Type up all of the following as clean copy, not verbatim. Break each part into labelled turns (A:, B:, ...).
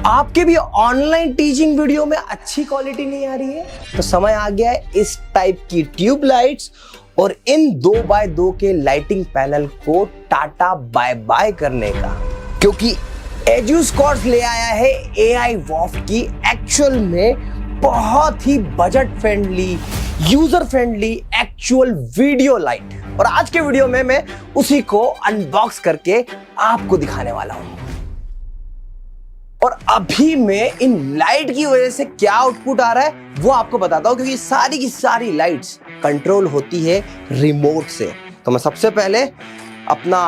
A: आपके भी online teaching video में अच्छी क्वालिटी नहीं आ रही है तो समय आ गया है इस टाइप की ट्यूब लाइट्स और इन 2x2 के लाइटिंग पैनल को टाटा बाय बाय करने का, क्योंकि एजुस्कॉर्स ले आया है AI वॉफ की एक्चुअल में बहुत ही budget friendly, user friendly actual video light. और आज के वीडियो में मैं उसी को अनबॉक्स करके आपको दिखाने वाला हूं। और अभी मैं इन लाइट की वजह से क्या आउटपुट आ रहा है वो आपको बताता हूं, क्योंकि सारी की सारी लाइट्स कंट्रोल होती है रिमोट से। तो मैं सबसे पहले अपना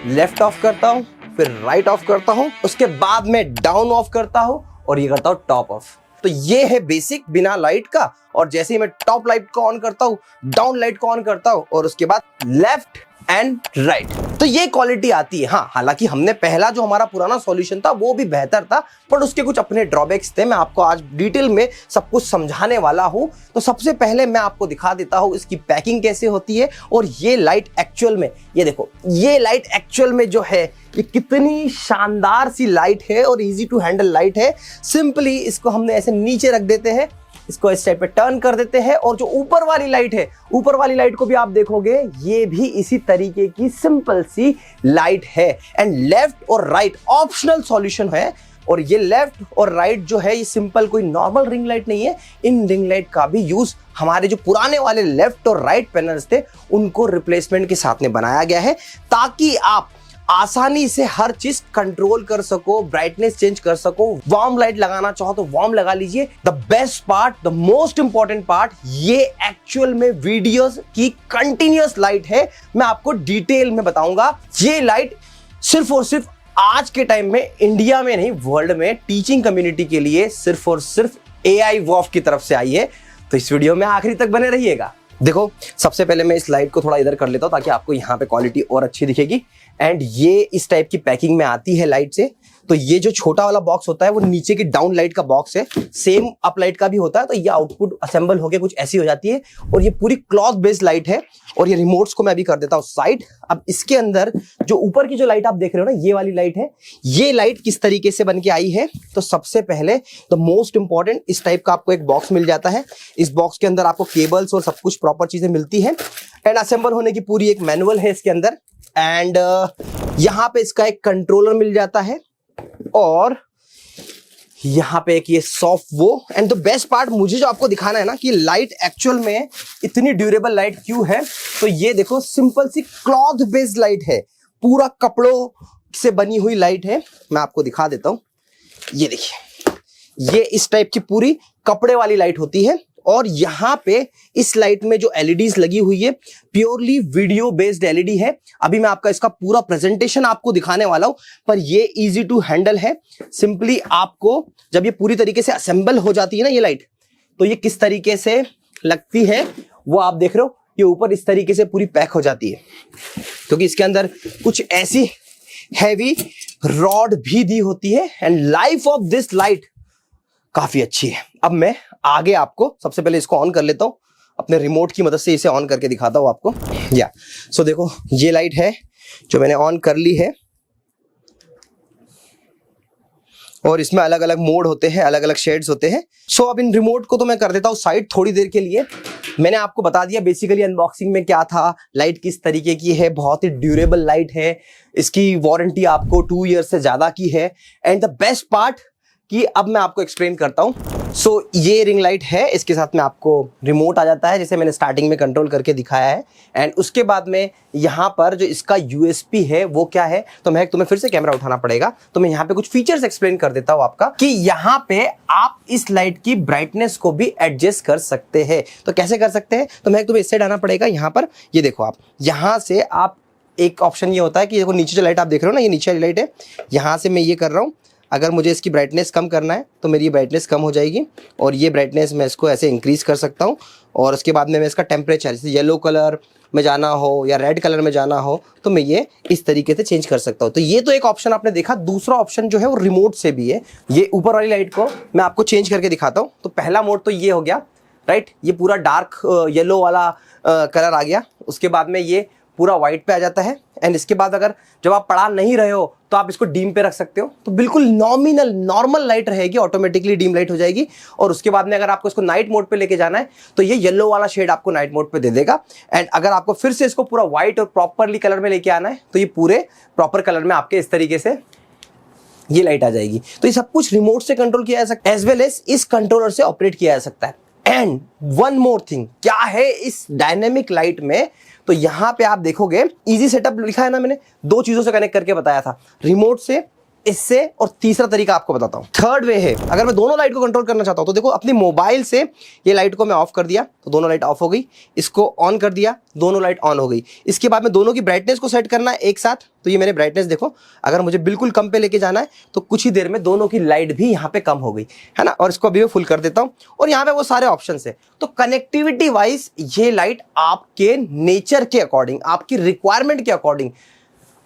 A: लेफ्ट ऑफ करता हूं, फिर राइट ऑफ करता हूं, उसके बाद में डाउन ऑफ करता हूं और ये करता हूं टॉप ऑफ। तो ये है बेसिक बिना लाइट का। और जैसे ही मैं टॉप लाइट को ऑन करता हूं, डाउन लाइट को ऑन करता हूं और उसके बाद लेफ्ट एंड राइट, तो ये क्वालिटी आती है। हाँ, हालांकि हमने पहला जो हमारा पुराना सॉल्यूशन था वो भी बेहतर था, पर उसके कुछ अपने ड्रॉबैक्स थे। मैं आपको आज डिटेल में सब कुछ समझाने वाला हूं। तो सबसे पहले मैं आपको दिखा देता हूं इसकी पैकिंग कैसे होती है। और ये लाइट एक्चुअल में, ये देखो, ये लाइट एक्चुअल में जो है ये कितनी शानदार सी लाइट है और इजी टू हैंडल लाइट है। सिंपली इसको हमने ऐसे नीचे रख देते हैं, इसको इस टाइप पे टर्न कर देते हैं और जो ऊपर वाली लाइट है, ऊपर वाली लाइट को भी आप देखोगे ये भी इसी तरीके की सिंपल सी लाइट है। एंड लेफ्ट और राइट ऑप्शनल सॉल्यूशन है। और ये लेफ्ट और राइट जो है ये सिंपल कोई नॉर्मल रिंग लाइट नहीं है। इन रिंग लाइट का भी यूज हमारे जो पुराने वाले लेफ्ट और राइट पैनल्स थे उनको रिप्लेसमेंट के साथ में बनाया गया है, ताकि आप आसानी से हर चीज कंट्रोल कर सको, ब्राइटनेस चेंज कर सको। वार्म लाइट लगाना चाहो तो वार्म लगा लीजिए। The best part, the most important part, ये एक्चुअल में वीडियोस की कंटिन्यूअस लाइट है। मैं आपको डिटेल में बताऊंगा। ये लाइट सिर्फ और सिर्फ आज के टाइम में इंडिया में नहीं, वर्ल्ड में टीचिंग कम्युनिटी के लिए सिर्फ और सिर्फ AI वॉफ की तरफ से आई है। तो इस वीडियो में आखिरी तक बने रहिएगा। देखो, सबसे पहले मैं इस लाइट को थोड़ा इधर कर लेता हूं ताकि आपको यहाँ पे क्वालिटी और अच्छी दिखेगी। एंड ये इस टाइप की पैकिंग में आती है लाइट से। तो ये जो छोटा वाला बॉक्स होता है वो नीचे की डाउन लाइट का बॉक्स है, सेम अप लाइट का भी होता है। तो ये आउटपुट असेंबल होके कुछ ऐसी हो जाती है। और ये पूरी क्लॉथ बेस्ड लाइट है। और ये रिमोट्स को मैं अभी कर देता हूँ साइड। अब इसके अंदर जो ऊपर की जो लाइट आप देख रहे हो ना, ये वाली लाइट है। ये लाइट किस तरीके से बन के आई है, तो सबसे पहले द मोस्ट इंपॉर्टेंट, इस टाइप का आपको एक बॉक्स मिल जाता है। इस बॉक्स के अंदर आपको केबल्स और सब कुछ प्रॉपर चीजें मिलती है। एंड असेंबल होने की पूरी एक मैनुअल है इसके अंदर। एंड यहां पे इसका एक कंट्रोलर मिल जाता है और यहां पे एक ये सॉफ्ट वो। एंड द बेस्ट पार्ट मुझे जो आपको दिखाना है ना कि लाइट एक्चुअल में इतनी ड्यूरेबल लाइट क्यों है, तो ये देखो सिंपल सी क्लॉथ बेस्ड लाइट है, पूरा कपड़ों से बनी हुई लाइट है। मैं आपको दिखा देता हूं, ये देखिए, ये इस टाइप की पूरी कपड़े वाली लाइट होती है। और यहां पे इस लाइट में जो LEDs लगी हुई है प्योरली वीडियो बेस्ड LED है। अभी मैं आपका इसका पूरा प्रेजेंटेशन आपको दिखाने वाला हूं, पर ये इजी टू हैंडल है। सिंपली आपको जब ये पूरी तरीके से असेंबल हो जाती है ना ये लाइट, तो ये किस तरीके से लगती है वो आप देख रहे हो। ये ऊपर इस तरीके से पूरी पैक हो जाती है, क्योंकि इसके अंदर कुछ ऐसी हैवी रॉड भी दी होती है। And life of this light काफी अच्छी है। अब मैं आगे आपको सबसे पहले इसको ऑन कर लेता हूं, अपने रिमोट की मदद से इसे ऑन करके दिखाता हूं आपको। सो देखो, ये लाइट है जो मैंने ऑन कर ली है। और इसमें अलग अलग मोड होते हैं, अलग अलग शेड्स होते हैं। सो अब इन रिमोट को तो मैं कर देता हूं साइड थोड़ी देर के लिए। मैंने आपको बता दिया बेसिकली अनबॉक्सिंग में क्या था, लाइट किस तरीके की है, बहुत ही ड्यूरेबल लाइट है। इसकी वारंटी आपको 2 ईयर से ज्यादा की है। एंड द बेस्ट पार्ट कि अब मैं आपको एक्सप्लेन करता हूं। सो ये रिंग लाइट है, इसके साथ में आपको रिमोट आ जाता है, जैसे मैंने स्टार्टिंग में कंट्रोल करके दिखाया है। एंड उसके बाद में यहाँ पर जो इसका USP है वो क्या है, तो मैं तुम्हें फिर से कैमरा उठाना पड़ेगा। तो मैं यहाँ पे कुछ फीचर्स एक्सप्लेन कर देता हूँ आपका, कि यहाँ पे आप इस लाइट की ब्राइटनेस को भी एडजस्ट कर सकते हैं। तो कैसे कर सकते हैं, तो मैं तुम्हें इस साइड आना पड़ेगा। यहाँ पर ये देखो, आप यहाँ से आप एक ऑप्शन ये होता है कि देखो नीचे जो लाइट आप देख रहे हो ना, ये नीचे वाली लाइट है। यहाँ से मैं ये कर रहा हूँ, अगर मुझे इसकी ब्राइटनेस कम करना है तो मेरी ब्राइटनेस कम हो जाएगी। और ये ब्राइटनेस मैं इसको ऐसे इंक्रीज कर सकता हूँ। और उसके बाद में मैं इसका टेम्परेचर, जैसे येलो कलर में जाना हो या रेड कलर में जाना हो, तो मैं ये इस तरीके से चेंज कर सकता हूँ। तो ये तो एक ऑप्शन आपने देखा। दूसरा ऑप्शन जो है वो रिमोट से भी है। ये ऊपर वाली लाइट को मैं आपको चेंज करके दिखाता हूँ। तो पहला मोड तो ये हो गया, राइट, ये पूरा डार्क येलो वाला कलर आ गया। उसके बाद में ये पूरा व्हाइट पे आ जाता है। एंड इसके बाद अगर जब आप पढ़ा नहीं रहे हो तो आप इसको डीम पे रख सकते हो, तो बिल्कुल नॉमिनल नॉर्मल लाइट रहेगी, ऑटोमेटिकली डीम लाइट हो जाएगी। और उसके बाद में अगर आपको इसको नाइट मोड पे लेके जाना है तो ये येलो वाला शेड आपको नाइट मोड पे दे देगा। एंड अगर आपको फिर से इसको पूरा व्हाइट और प्रॉपरली कलर में लेके आना है तो ये पूरे प्रॉपर कलर में आपके इस तरीके से ये लाइट आ जाएगी। तो ये सब कुछ रिमोट से कंट्रोल किया जा सकता है, एज वेल एज इस कंट्रोलर से ऑपरेट किया जा सकता है। एंड वन मोर थिंग, क्या है इस डायनेमिक लाइट में, तो यहां पे आप देखोगे इजी सेटअप लिखा है ना, मैंने दो चीजों से कनेक्ट करके बताया था, रिमोट से, इससे, और तीसरा तरीका आपको बताता हूं, थर्ड वे है। अगर मैं दोनों लाइट को कंट्रोल करना चाहता हूं तो देखो अपनी मोबाइल से ये लाइट को मैं ऑफ कर दिया तो दोनों लाइट ऑफ हो गई, इसको ऑन कर दिया दोनों लाइट ऑन हो गई। इसके बाद में दोनों की ब्राइटनेस को सेट करना है एक साथ, तो ये मैंने ब्राइटनेस देखो, अगर मुझे बिल्कुल कम पे लेके जाना है तो कुछ ही देर में दोनों की लाइट भी यहाँ पे कम हो गई है ना। और इसको अभी मैं फुल कर देता हूँ और यहाँ पे वो सारे ऑप्शन है। तो कनेक्टिविटी वाइज ये लाइट आपके नेचर के अकॉर्डिंग, आपकी रिक्वायरमेंट के अकॉर्डिंग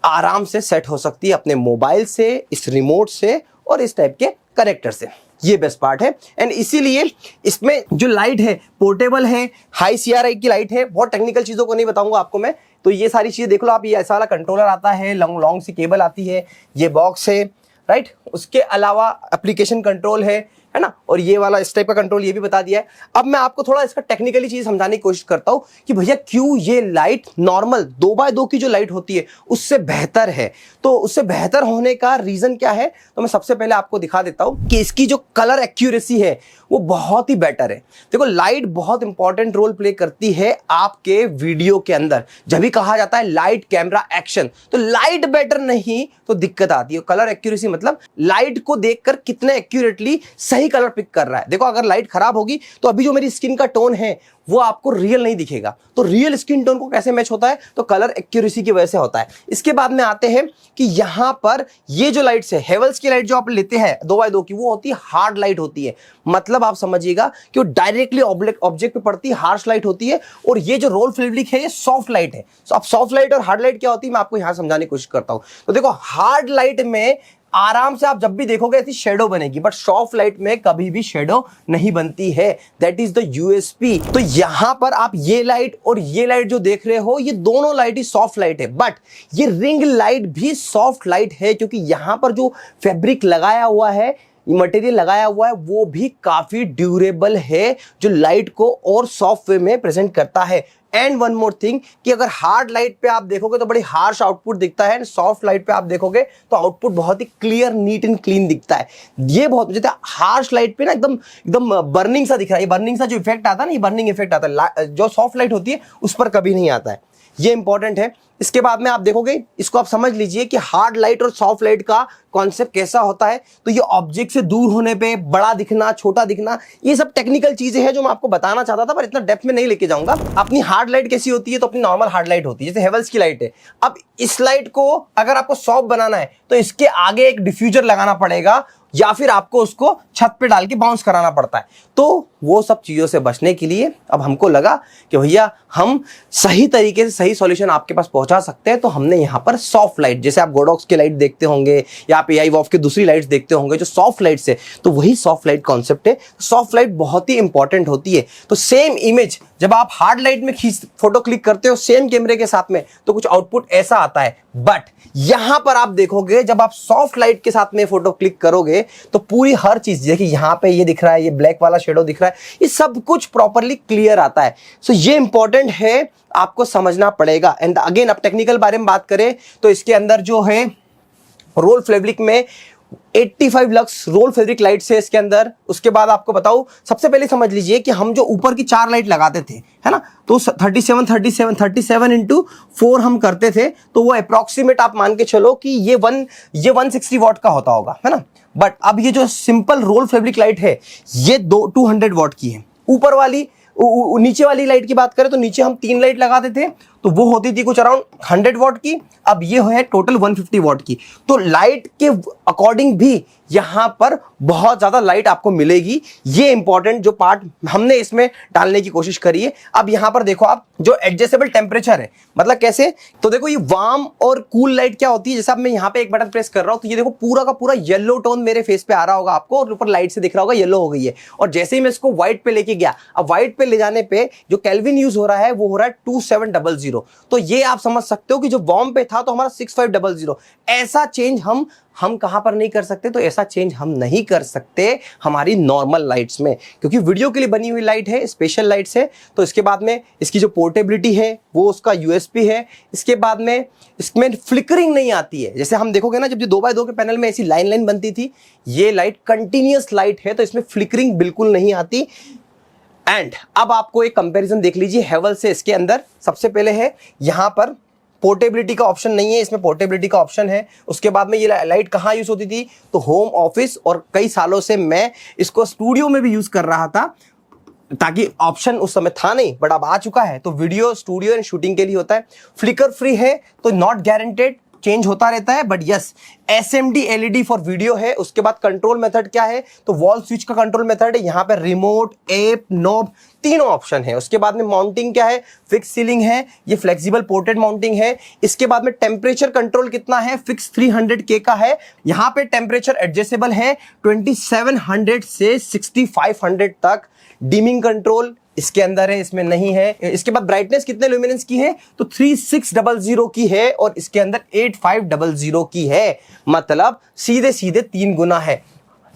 A: आराम से सेट हो सकती है अपने मोबाइल से, इस रिमोट से और इस टाइप के कनेक्टर से। ये बेस्ट पार्ट है। एंड इसीलिए इसमें जो लाइट है पोर्टेबल है, हाई CRI की लाइट है। बहुत टेक्निकल चीजों को नहीं बताऊंगा आपको मैं, तो ये सारी चीजें देख लो आप। ये ऐसा वाला कंट्रोलर आता है, लॉन्ग सी केबल आती है, ये बॉक्स है, राइट। उसके अलावा एप्लीकेशन कंट्रोल है ना, और ये वाला इस टाइप का कंट्रोल ये भी बता दिया है। अब मैं आपको थोड़ा इसका टेक्निकली चीज समझाने की कोशिश करता हूं कि भैया क्यों ये लाइट नॉर्मल 2x2 की जो लाइट होती है उससे बेहतर है। तो उससे बेहतर होने का रीजन क्या है, तो मैं सबसे पहले आपको दिखा देता हूं कि इसकी जो कलर एक्यूरेसी है वो बहुत ही बेटर है। देखो लाइट बहुत इंपॉर्टेंट रोल प्ले करती है आपके वीडियो के अंदर। जब भी कहा जाता है लाइट कैमरा एक्शन, तो लाइट बेटर नहीं तो दिक्कत आती है। कलर एक्यूरेसी मतलब लाइट को देखकर कितने एक्यूरेटली सही कलर पिक कर रहा है। देखो अगर लाइट खराब होगी तो अभी जो मेरी स्किन का टोन है वो आपको रियल नहीं दिखेगा। तो रियल स्किन टोन को कैसे मैच होता है, तो कलर एक्यूरेसी की वजह से होता है। इसके बाद में आते हैं कि यहां पर ये जो लाइट्स है, हेवल्स की लाइट जो आप लेते हैं 2x2 की, वो होती है हार्ड लाइट होती है। मतलब आप समझिएगा कि वो डायरेक्टली ऑब्जेक्ट पे पड़ती है, हार्श लाइट होती है। और ये जो रोल फ्लेवलिक है ये सॉफ्ट लाइट है। तो अब सॉफ्ट लाइट और हार्ड लाइट क्या होती है मैं आपको यहां समझाने की कोशिश करता हूं। तो देखो हार्ड लाइट में आराम से आप जब भी देखोगे ऐसी शेडो बनेगी, बट सॉफ्ट लाइट में कभी भी शेडो नहीं बनती है। That is the USP. तो यहां पर आप ये लाइट और ये लाइट जो देख रहे हो, ये दोनों लाइट ही सॉफ्ट लाइट है, बट ये रिंग लाइट भी सॉफ्ट लाइट है क्योंकि यहां पर जो फैब्रिक लगाया हुआ है, मटेरियल लगाया हुआ है, वो भी काफी ड्यूरेबल है, जो लाइट को और सॉफ्ट वे में प्रेजेंट करता है। एंड वन मोर थिंग कि अगर हार्ड लाइट पे आप देखोगे तो बड़ी हार्श आउटपुट दिखता है, सॉफ्ट लाइट पे आप देखोगे तो आउटपुट बहुत ही क्लियर, नीट एंड क्लीन दिखता है। ये बहुत जैसे हार्श लाइट पे ना एकदम एकदम बर्निंग सा दिख रहा है। ये बर्निंग सा जो इफेक्ट आता है ना, ये बर्निंग इफेक्ट आता है, जो सॉफ्ट लाइट होती है उस पर कभी नहीं आता है। ये इंपॉर्टेंट है। इसके बाद में आप देखोगे, इसको आप समझ लीजिए कि हार्ड लाइट और सॉफ्ट लाइट का कॉन्सेप्ट कैसा होता है। तो ये ऑब्जेक्ट से दूर होने पे बड़ा दिखना, छोटा दिखना, ये सब टेक्निकल चीजें हैं जो मैं आपको बताना चाहता था, पर इतना डेप्थ में नहीं लेके जाऊंगा। अपनी हार्ड लाइट कैसी होती है, तो अपनी नॉर्मल हार्ड लाइट होती है, जैसे हेवल्स की लाइट है। अब इस लाइट को अगर आपको सॉफ्ट बनाना है तो इसके आगे एक डिफ्यूजर लगाना पड़ेगा, या फिर आपको उसको छत पे डाल के बाउंस कराना पड़ता है। तो वो सब चीजों से बचने के लिए अब हमको लगा कि भैया हम सही तरीके से सही सॉल्यूशन आपके पास पहुंचा सकते हैं। तो हमने यहाँ पर सॉफ्ट लाइट, जैसे आप गोडॉक्स की लाइट देखते होंगे या आप AI वॉफ की दूसरी लाइट्स देखते होंगे जो सॉफ्ट लाइट्स है, तो वही सॉफ्ट लाइट कॉन्सेप्ट है। सॉफ्ट लाइट बहुत ही इंपॉर्टेंट होती है। तो सेम इमेज जब आप हार्ड लाइट में फोटो क्लिक करते हो सेम कैमरे के साथ में, तो कुछ आउटपुट ऐसा आता है। बट यहां पर आप देखोगे जब आप सॉफ्ट लाइट के साथ में फोटो क्लिक करोगे तो पूरी हर चीज, देखिए यहां पे ये दिख रहा है, ये ब्लैक वाला शेडो दिख रहा है, ये सब कुछ प्रॉपरली क्लियर आता है। सो ये इंपॉर्टेंट है, आपको समझना पड़ेगा। एंड अगेन अब टेक्निकल बारे में बात करें तो इसके अंदर जो है रोल फैब्रिक में 85 लक्स रोल फैब्रिक लाइट्स है इसके अंदर। उसके बाद आपको बताऊं, सबसे पहले समझ लीजिए कि हम जो ऊपर की 4 लाइट लगाते थे, है ना, तो 37 इंटू 4 हम करते थे, तो वो अप्रॉक्सीमेट आप मान के चलो कि ये 160 वॉट का होता होगा, है ना। बट अब ये जो सिंपल रोल फैब्रिक लाइट है ये 200 वॉट की है। ऊपर वाली नीचे वाली लाइट की बात करें तो नीचे हम 3 लाइट लगाते थे तो वो होती थी कुछ अराउंड 100 वॉट की, अब ये है टोटल 150 वॉट की। तो लाइट के अकॉर्डिंग भी यहां पर बहुत ज्यादा लाइट आपको मिलेगी। ये इंपॉर्टेंट जो पार्ट हमने इसमें डालने की कोशिश करी है। अब यहां पर देखो आप, जो एडजस्टेबल टेम्परेचर है, मतलब कैसे, तो देखो ये वार्म और कूल लाइट क्या होती है, जैसे अब मैं यहां पे एक बटन प्रेस कर रहा हूं तो ये देखो पूरा का पूरा येलो टोन मेरे फेस पे आ रहा होगा आपको, और ऊपर लाइट से दिख रहा होगा येलो हो गई है। और जैसे ही मैं इसको व्हाइट पे लेके गया, अब व्हाइट पे ले जाने पे जो केल्विन यूज हो रहा है वो हो रहा है 2700, 6500। तो ये आप समझ सकते हो कि जो वॉर्म पे था तो हमारा 6500। ऐसा चेंज हम कहां पर नहीं कर सकते, तो ऐसा चेंज हम नहीं कर सकते हमारी नॉर्मल लाइट्स में, क्योंकि वीडियो के लिए बनी हुई लाइट है, स्पेशल लाइट्स है। तो इसके बाद में इसकी जो पोर्टेबिलिटी है वो उसका यूएसपी है। इसके बाद में इसमें फ्लिकरिंग नहीं आती है। जैसे हम देखोगे ना, जब जो 2x2 के पैनल में ऐसी लाइन लाइन बनती थी, ये लाइट कंटिन्यूअस लाइट है, तो इसमें फ्लिकरिंग बिल्कुल नहीं आती। एंड अब आपको एक कंपैरिजन देख लीजिए हेवल्स से इसके अंदर। सबसे पहले है यहां पर पोर्टेबिलिटी का ऑप्शन नहीं है, इसमें पोर्टेबिलिटी का ऑप्शन है। उसके बाद में ये लाइट कहाँ यूज होती थी, तो होम ऑफिस, और कई सालों से मैं इसको स्टूडियो में भी यूज कर रहा था, ताकि ऑप्शन उस समय था नहीं, बट अब आ चुका है। तो वीडियो स्टूडियो एंड शूटिंग के लिए होता है। फ्लिकर फ्री है, तो नॉट गारंटेड, चेंज होता रहता है, but yes SMD LED for video है। उसके बाद कंट्रोल मेथड क्या है, तो वॉल स्विच का कंट्रोल मेथड है। यहाँ पे रिमोट, एप, नॉब, तीनों ऑप्शन है। उसके बाद में माउंटिंग क्या है, फिक्स सीलिंग है, ये फ्लेक्सिबल पोर्टेड माउंटिंग है। इसके बाद में टेम्परेचर कंट्रोल कितना है, फिक्स 300K का है। यहाँ पे टेम्परेचर एडजस्टेबल है 2700 से 6500 तक। डिमिंग कंट्रोल इसके अंदर है, इसमें नहीं है। इसके बाद ब्राइटनेस कितने ल्यूमिनेंस की है, तो 3600 की है, और इसके अंदर 8500 की है। मतलब सीधे सीधे 3 गुना है।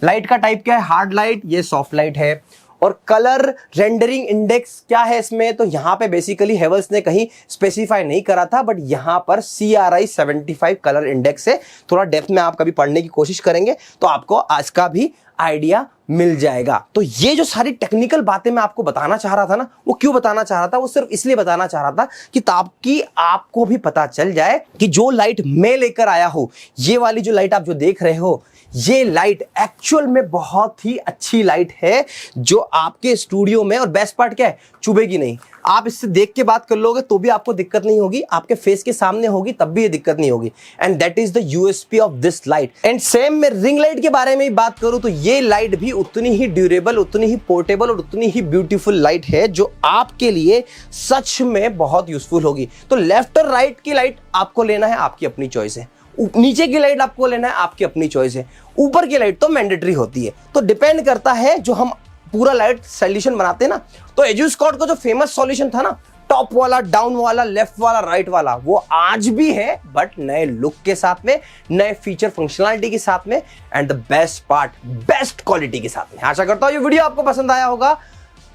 A: लाइट का टाइप क्या है, हार्ड लाइट, ये सॉफ्ट लाइट है। और कलर रेंडरिंग इंडेक्स क्या है इसमें, तो यहां पे बेसिकली हेवल्स ने कहीं स्पेसिफाई नहीं करा था, बट यहां पर CRI 75 कलर इंडेक्स है। थोड़ा डेप्थ में आप कभी पढ़ने की कोशिश करेंगे तो आपको आज का भी आइडिया मिल जाएगा। तो ये जो सारी टेक्निकल बातें मैं आपको बताना चाह रहा था ना, वो क्यों बताना चाह रहा था, वो सिर्फ इसलिए बताना चाह रहा था कि ताकि आपको भी पता चल जाए कि जो लाइट मैं लेकर आया हूं, ये वाली जो लाइट आप जो देख रहे हो, ये लाइट एक्चुअल में बहुत ही अच्छी लाइट है, जो आपके स्टूडियो में, और बेस्ट पार्ट क्या है, चुभेगी नहीं। आप इससे देख के बात कर लोगे तो भी आपको दिक्कत नहीं होगी, आपके फेस के सामने होगी तब भी ये दिक्कत नहीं होगी। And that is the USP of this light. And same मैं रिंग लाइट के बारे में बात करूं तो ये लाइट भी उतनी ही ड्यूरेबल, उतनी ही पोर्टेबल और उतनी ही ब्यूटीफुल लाइट है, जो आपके लिए सच में बहुत यूजफुल होगी। तो लेफ्ट और राइट की लाइट आपको लेना है, आपकी अपनी चॉइस है। नीचे की लाइट आपको लेना है, आपकी अपनी चॉइस है। ऊपर की लाइट तो मैंडेटरी होती है। तो डिपेंड करता है, जो हम पूरा लाइट सॉल्यूशन बनाते हैं ना, तो एजुस्कॉट का जो फेमस सॉल्यूशन था ना, टॉप वाला, डाउन वाला, लेफ्ट वाला, राइट वाला, वो आज भी है, बट नए लुक के साथ में, नए फीचर फंक्शनलिटी के साथ में, and the best part, best quality के साथ में। आशा करता हूं ये वीडियो आपको पसंद आया होगा।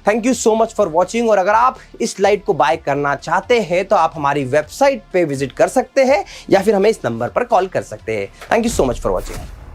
A: Thank you so much for watching. और अगर आप इस लाइट को बाय करना चाहते हैं तो आप हमारी वेबसाइट पे विजिट कर सकते हैं, या फिर हमें इस नंबर पर कॉल कर सकते हैं। Thank you so much for watching.